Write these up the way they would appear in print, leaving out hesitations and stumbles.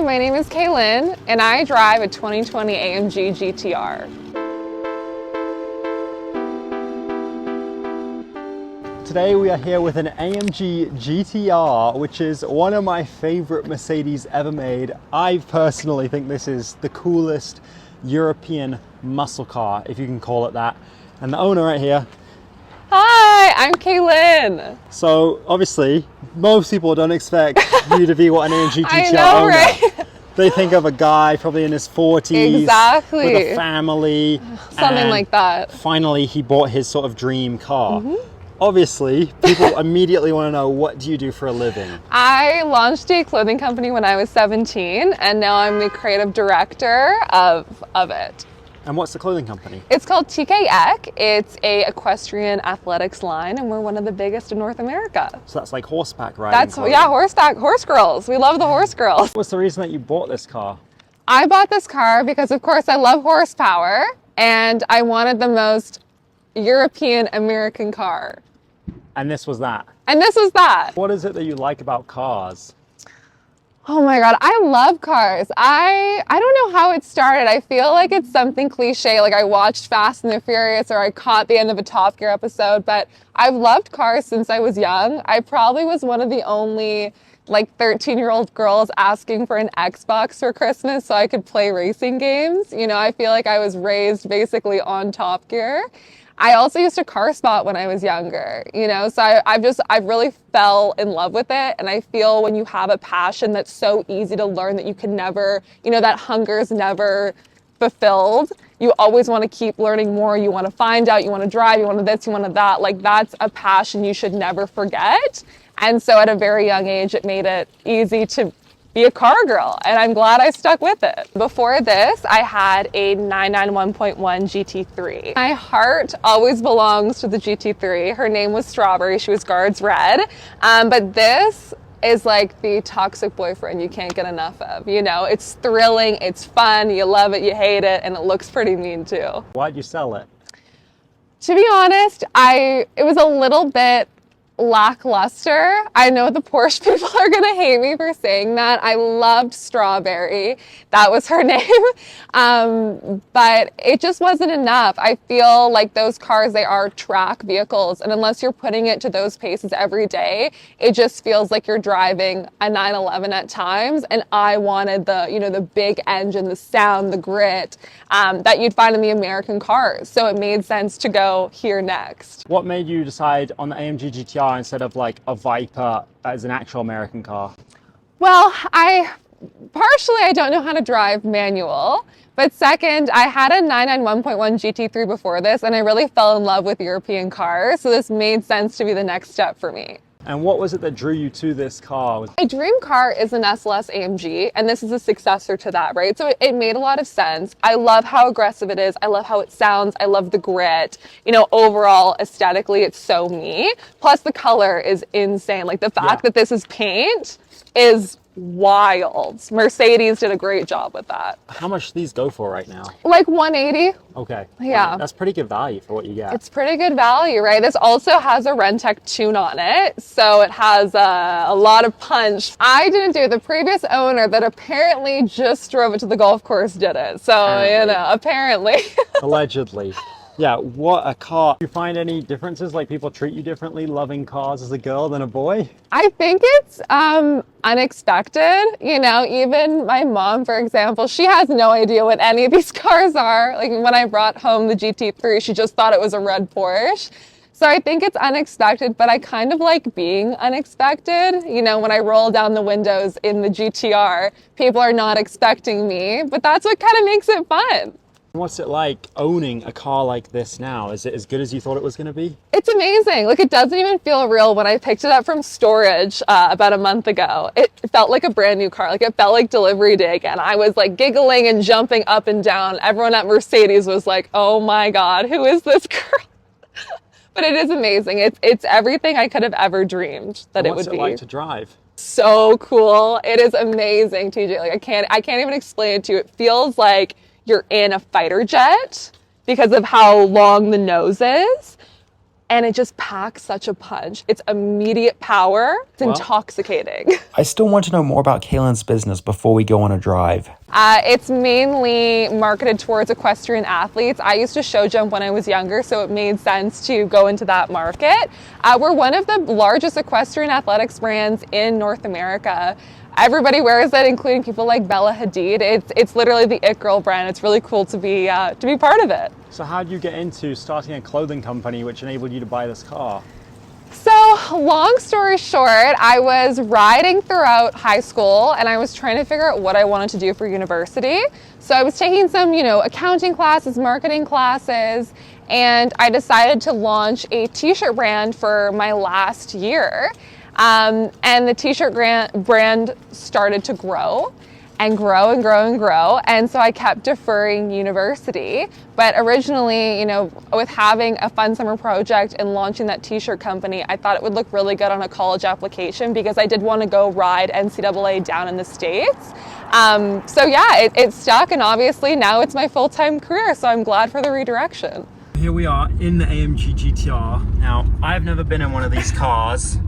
Hi, my name is Kayla, and I drive a 2020 AMG GTR. Today we are here with an AMG GTR, which is one of my favorite Mercedes ever made. I personally think this is the coolest European muscle car, if you can call it that. And the owner right here. Hi, I'm Kayla. So obviously, most people don't expect you to be what an AMG GTR I know, owner. right? They think of a guy probably in his 40s, exactly, with a family. Something like that. Finally, he bought his sort of dream car. Obviously, people immediately want to know, what do you do for a living? I launched a clothing company when I was 17, and now I'm the creative director of it. And what's the clothing company? It's called TK. It's a equestrian athletics line, and we're one of the biggest in North America. So that's like horseback riding? That's, clothing. yeah, horse girls. We love the horse girls. What's the reason that you bought this car? I bought this car because, of course, I love horsepower, and I wanted the most European American car. And this was that? And this was that. What is it that you like about cars? Oh my God, I love cars. I don't know how it started. I feel like it's something cliche, like I watched Fast and the Furious or I caught the end of a Top Gear episode, but I've loved cars since I was young. I probably was one of the only like 13-year-old girls asking for an Xbox for Christmas so I could play racing games. You know, I feel like I was raised basically on Top Gear. I also used to car spot when I was younger, you know, so I really fell in love with it. And I feel when you have a passion that's so easy to learn that you can never, you know, that hunger is never fulfilled. You always want to keep learning more. You want to find out, you want to drive, you want this, you want that. Like, that's a passion you should never forget. And so at a very young age, it made it easy to be a car girl, and I'm glad I stuck with it. Before this, I had a 991.1 GT3. My heart always belongs to the GT3. Her name was Strawberry. She was Guards Red. But this is like the toxic boyfriend you can't get enough of. You know, it's thrilling, it's fun, you love it, you hate it, and it looks pretty mean too. Why'd you sell it? To be honest, it was a little bit lackluster. I know the Porsche people are gonna hate me for saying that. I loved Strawberry. That was her name. But it just wasn't enough. I feel like those cars, they are track vehicles. And unless you're putting it to those paces every day, it just feels like you're driving a 911 at times. And I wanted the, you know, the big engine, the sound, the grit that you'd find in the American cars. So it made sense to go here next. What made you decide on the AMG GTR instead of like a Viper as an actual American car? Well, I don't know how to drive manual, but second, I had a 991.1 GT3 before this, and I really fell in love with European cars, so this made sense to be the next step for me. And what was it that drew you to this car? My dream car is an SLS AMG, and this is a successor to that, right? So it made a lot of sense. I love how aggressive it is. I love how it sounds. I love the grit. You know, overall, aesthetically, it's so me. Plus, the color is insane. Like, the fact that this is paint is wild. Mercedes did a great job with that. How much do these go for right now? Like 180. Okay. Yeah. That's pretty good value for what you get. It's pretty good value, right? This also has a Rentec tune on it, so it has a lot of punch. I didn't do it. The previous owner that apparently just drove it to the golf course did it. So, apparently. You know, apparently. Allegedly. Yeah, what a car. Do you find any differences, like people treat you differently loving cars as a girl than a boy? I think it's unexpected. You know, even my mom, for example, she has no idea what any of these cars are. Like when I brought home the GT3, she just thought it was a red Porsche. So I think it's unexpected, but I kind of like being unexpected. You know, when I roll down the windows in the GTR, people are not expecting me, but that's what kind of makes it fun. What's it like owning a car like this now? Is it as good as you thought it was going to be? It's amazing. Like, it doesn't even feel real. When I picked it up from storage about a month ago, it felt like a brand new car. Like, it felt like delivery day again. I was like giggling and jumping up and down. Everyone at Mercedes was like, oh my God, who is this girl? But it is amazing. It's everything I could have ever dreamed that it would be. What's it like to drive? So cool. It is amazing, TJ. Like, I can't even explain it to you. It feels like you're in a fighter jet because of how long the nose is. and it just packs such a punch. It's immediate power. It's intoxicating. I still want to know more about Kayla's business before we go on a drive. It's mainly marketed towards equestrian athletes. I used to show jump when I was younger, so it made sense to go into that market. We're one of the largest equestrian athletics brands in North America. Everybody wears it, including people like Bella Hadid. It's literally the it girl brand. It's really cool to be part of it. So how did you get into starting a clothing company which enabled you to buy this car? So long story short, I was riding throughout high school and I was trying to figure out what I wanted to do for university. So I was taking some, accounting classes, marketing classes, and I decided to launch a t-shirt brand for my last year. And the t-shirt brand started to grow and grow and grow and grow. And so I kept deferring university. But originally, with having a fun summer project and launching that t-shirt company, I thought it would look really good on a college application because I did want to go ride NCAA down in the States. So yeah, it stuck, and obviously now it's my full-time career. So I'm glad for the redirection. Here we are in the AMG GTR. Now, I've never been in one of these cars,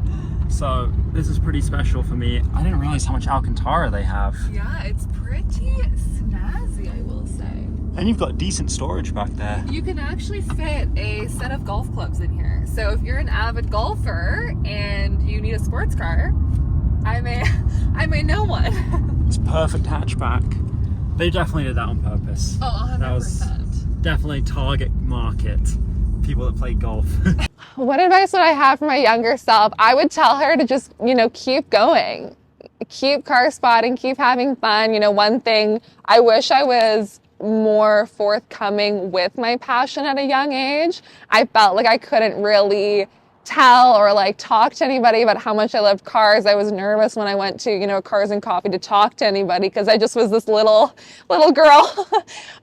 so this is pretty special for me. I didn't realize how much Alcantara they have. Yeah, it's pretty snazzy, I will say. And you've got decent storage back there. You can actually fit a set of golf clubs in here. So if you're an avid golfer and you need a sports car, I may know one. It's perfect hatchback. They definitely did that on purpose. Oh, 100%. That was definitely target market, people that play golf. What advice would I have for my younger self? I would tell her to just, keep going. Keep car spotting, keep having fun. One thing, I wish I was more forthcoming with my passion at a young age. I felt like I couldn't really tell or talk to anybody about how much I loved cars. I was nervous when I went to, Cars and Coffee to talk to anybody because I just was this little girl.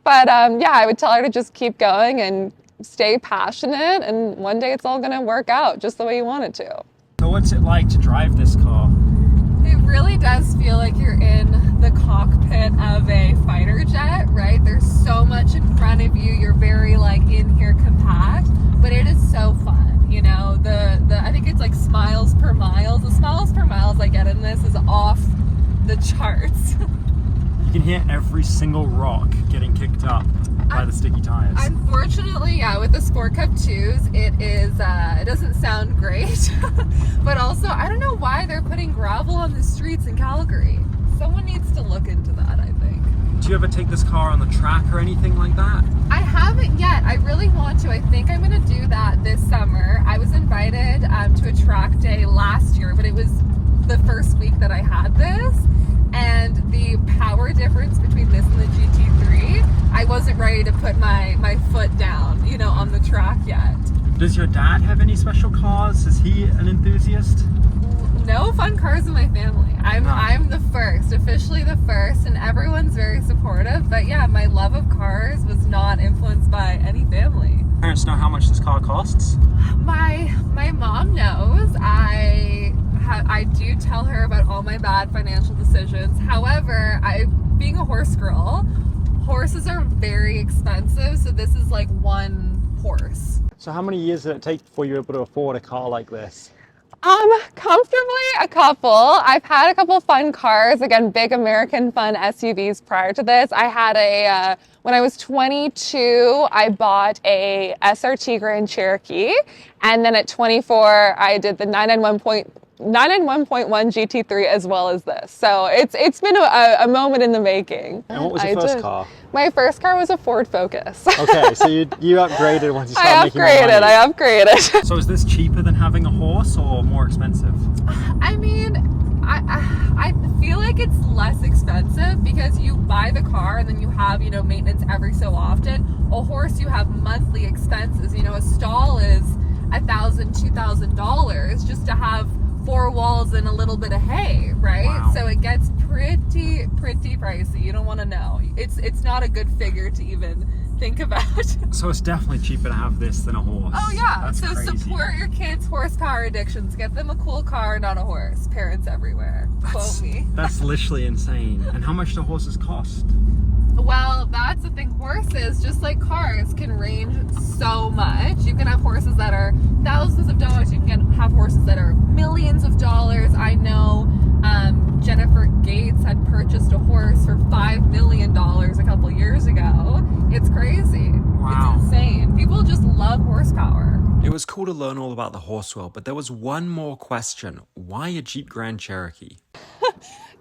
But yeah, I would tell her to just keep going and stay passionate, and one day it's all gonna work out just the way you want it to. So what's it like to drive this car? It really does feel like you're in the cockpit of a fighter jet, right? There's so much in front of you. You're very in here compact, but it is so fun. I think it's smiles per miles. The smiles per miles I get in this is off the charts. You can hear every single rock getting kicked up by the sticky tires. Unfortunately, yeah, with the Sport Cup 2s, it doesn't sound great. But also, I don't know why they're putting gravel on the streets in Calgary. Someone needs to look into that, I think. Do you ever take this car on the track or anything like that? I haven't yet. I really want to. I think I'm going to do that this summer. I was invited to a track day last year, but it was the first week that I had this. And the power difference between this and the GT3, I wasn't ready to put my foot down, on the track yet. Does your dad have any special cars? Is he an enthusiast? No fun cars in my family. I'm the first, officially the first, and everyone's very supportive. But yeah, my love of cars was not influenced by any family. Parents know how much this car costs? My mom knows. I do tell her about all my bad financial decisions. However, being a horse girl, horses are very expensive, so this is one horse. So how many years did it take before you were able to afford a car like this? Comfortably a couple. I've had a couple fun cars, again, big American fun SUVs prior to this. I had when I was 22, I bought a SRT Grand Cherokee, and then at 24, I did the 991.1 GT3 as well as this. So it's been a moment in the making. And what was your first car? My first car was a Ford Focus. Okay, so you upgraded once you started making more money. I upgraded. So is this cheaper than having a horse or more expensive? I mean, I feel like it's less expensive because you buy the car and then you have, maintenance every so often. A horse, you have monthly expenses. A stall is $1,000, $2,000 just to have 4 walls and a little bit of hay, right? Wow. So it gets pretty pricey. You don't want to know. It's not a good figure to even think about. So it's definitely cheaper to have this than a horse. Oh yeah, That's so crazy. support your kids' horsepower addictions. Get them a cool car, not a horse. Parents everywhere. Quote me. That's literally insane. And how much do horses cost? Well, that's the thing. Horses, just like cars, can range so much. You can have horses that are thousands of dollars. You can have horses that are millions of dollars. I know Jennifer Gates had purchased a horse for $5 million a couple years ago. It's crazy. Wow. It's insane. People just love horsepower. It was cool to learn all about the horse world, but there was one more question. Why a Jeep Grand Cherokee?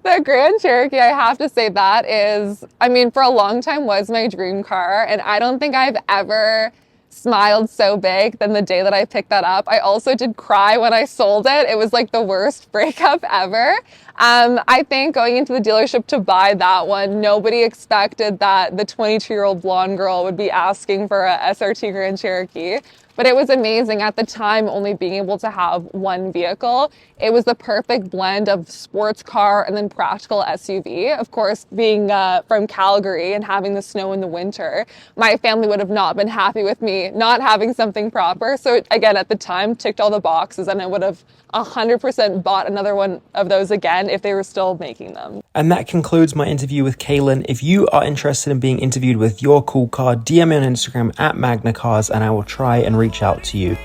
The Grand Cherokee, I have to say that is, I mean, for a long time was my dream car, and I don't think I've ever smiled so big than the day that I picked that up. I also did cry when I sold it. It was like the worst breakup ever. I think going into the dealership to buy that one, nobody expected that the 22-year-old blonde girl would be asking for a SRT Grand Cherokee. But it was amazing at the time, only being able to have one vehicle. It was the perfect blend of sports car and then practical SUV. Of course, being from Calgary and having the snow in the winter, my family would have not been happy with me not having something proper. So again, at the time, ticked all the boxes, and I would have 100% bought another one of those again if they were still making them. And that concludes my interview with Kayla. If you are interested in being interviewed with your cool car, DM me on Instagram at MagnaCars and I will try and reach out to you.